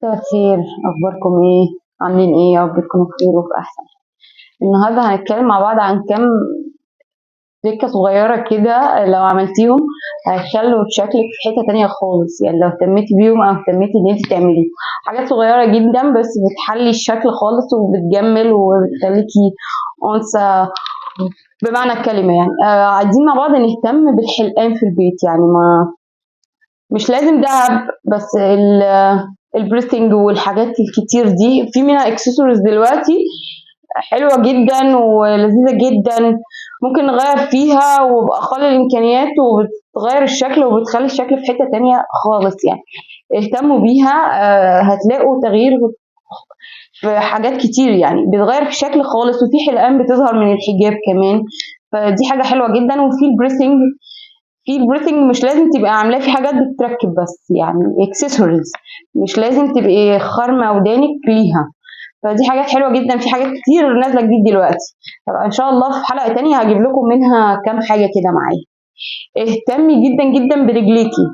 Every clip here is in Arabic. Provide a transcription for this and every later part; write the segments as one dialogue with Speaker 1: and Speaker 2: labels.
Speaker 1: مساء الخير، اخباركم ايه؟ عاملين ايه؟ يا رب تكونوا بخير وفي احسن. النهارده هنتكلم مع بعض عن كام تركه صغيره كده لو عملتيهم هيخلوا شكلك في حته تانية خالص. يعني لو اهتميتي بيهم او اهتميتي ان انت تعمليهم، حاجات صغيره جدا بس بتحلي الشكل خالص وبتجمل وبتخليكي انثى بمعنى الكلمه. يعني عايزين مع بعض نهتم بالحلقان في البيت. يعني ما مش لازم دهب بس، البريثنج والحاجات الكتير دي في منها اكسسوارز دلوقتي حلوة جدا ولذيذة جدا، ممكن نغير فيها وبأقل الإمكانيات وبتغير الشكل وبتخلي الشكل في حتة تانية خالص. يعني اهتموا بيها، هتلاقوا تغيير في حاجات كتير. يعني بتغير في الشكل خالص، وفي حلقان بتظهر من الحجاب كمان، فدي حاجة حلوة جدا. وفي البريثنج مش لازم تبقى عاملاه في حاجات بتتركب بس، يعني اكسسوارز مش لازم تبقي خارمه ودانك ليها، فدي حاجات حلوه جدا. في حاجات كتير نازله جديد دلوقتي، طبعا ان شاء الله في حلقه تانية هجيب لكم منها كام حاجه كده معايا. اهتمي جدا جدا برجليكي،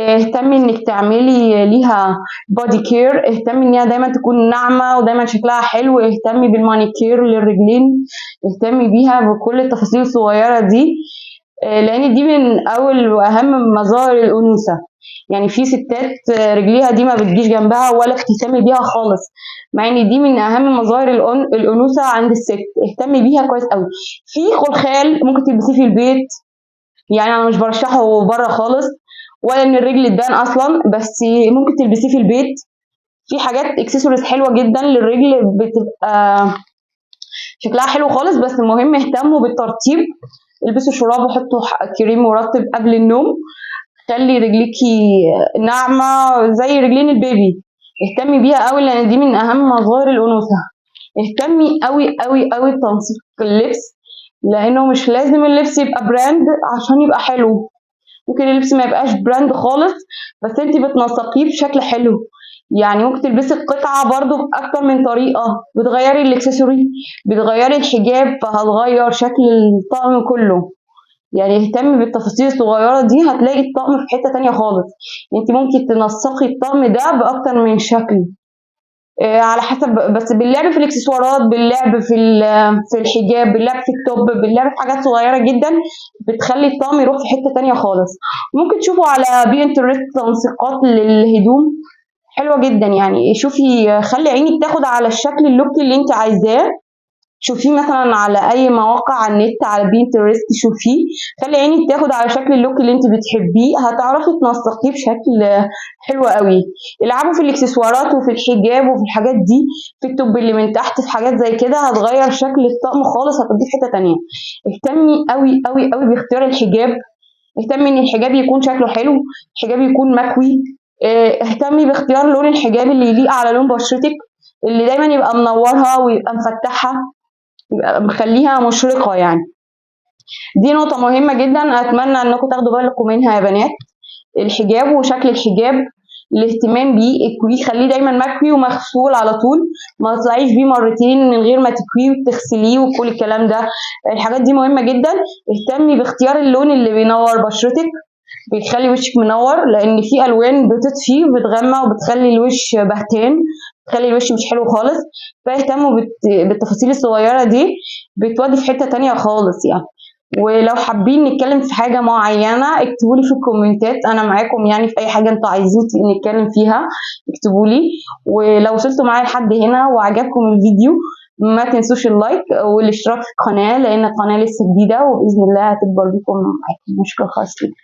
Speaker 1: اهتمي انك تعملي ليها بودي كير، اهتمي ان هي دايما تكون ناعمه ودايما شكلها حلو، اهتمي بالمانيكير للرجلين، اهتمي بيها بكل التفاصيل الصغيره دي، لان دي من اول واهم مظاهر الانوثه. يعني في ستات رجليها دي ما بتجيش جنبها ولا بتهتمي بيها خالص، مع ان دي من اهم مظاهر الانوثه عند الست. اهتمي بيها كويس قوي. في خلخال ممكن تلبسيه في البيت، يعني انا مش برشحه بره خالص ولا ان الرجل تبان اصلا، بس ممكن تلبسيه في البيت. في حاجات اكسسوارز حلوه جدا للرجل بتبقى شكلها حلو خالص، بس المهم اهتموا بالترطيب. البسوا شراب وحطوا كريم مرطب قبل النوم، خلي رجليكي ناعمه زي رجلين البيبي. اهتمي بيها قوي لان دي من اهم مظاهر الانوثه. اهتمي قوي قوي قوي بتنسيق اللبس، لانه مش لازم اللبس يبقى براند عشان يبقى حلو. ممكن اللبس ما يبقاش براند خالص بس انت بتنسقيه بشكل حلو. يعني ممكن تلبسي القطعه برضو باكتر من طريقه، بتغيري الاكسسوري، بتغيري الحجاب، فهتغير شكل الطقم كله. يعني اهتمي بالتفاصيل الصغيره دي، هتلاقي الطقم في حته تانية خالص. انت ممكن تنسقي الطقم ده باكتر من شكل، على حسب، بس باللعب في الاكسسوارات، باللعب في الحجاب، باللعب في التوب، باللعب في حاجات صغيره جدا بتخلي الطقم يروح في حته تانية خالص. ممكن تشوفوا على بينترست تنسيقات للهدوم حلوه جدا. يعني شوفي، خلي عينك تاخد على الشكل اللوك اللي انت عايزاه، شوفيه مثلا على اي مواقع على النت، على بينترست شوفيه، خلي عينك تاخد على شكل اللوك اللي انت بتحبيه، هتعرفي تنسقيه بشكل حلو قوي. العبوا في الاكسسوارات وفي الحجاب وفي الحاجات دي، في التوب اللي من تحت، في حاجات زي كده هتغير شكل الطقم خالص، هتوديه في حته تانية. اهتمي قوي قوي قوي باختيار الحجاب، اهتمي ان الحجاب يكون شكله حلو، الحجاب يكون مكوي، اهتمي باختيار لون الحجاب اللي يليق على لون بشرتك، اللي دايما يبقى منورها ويبقى مفتحها، يبقى مخليها مشرقة. يعني دي نقطة مهمة جدا، أتمنى أنكم تاخدوا بالكم منها يا بنات. الحجاب وشكل الحجاب، الاهتمام بيه، اكويه، خليه دايما مكوي ومغسول على طول، ما تطلعيش بيه مرتين من غير ما تكويه وتغسليه وكل الكلام ده. الحاجات دي مهمة جدا. اهتمي باختيار اللون اللي بينور بشرتك، بيخلي وشك منور، لان في الوان بتطفي وبتغمق وبتخلي الوش بهتان، بتخلي الوش مش حلو خالص. فاهتموا بالتفاصيل الصغيره دي، بتودي في حته تانية خالص. يعني ولو حابين نتكلم في حاجه معينه اكتبوا لي في الكومنتات، انا معاكم. يعني في اي حاجه انتوا عايزين نتكلم فيها اكتبوا لي. ولو وصلتوا معايا لحد هنا وعجبكم الفيديو ما تنسوش اللايك والاشتراك في القناه، لان القناه لسه جديده وباذن الله هتكبر بيكم معاكم. مشكور خالص ليكم.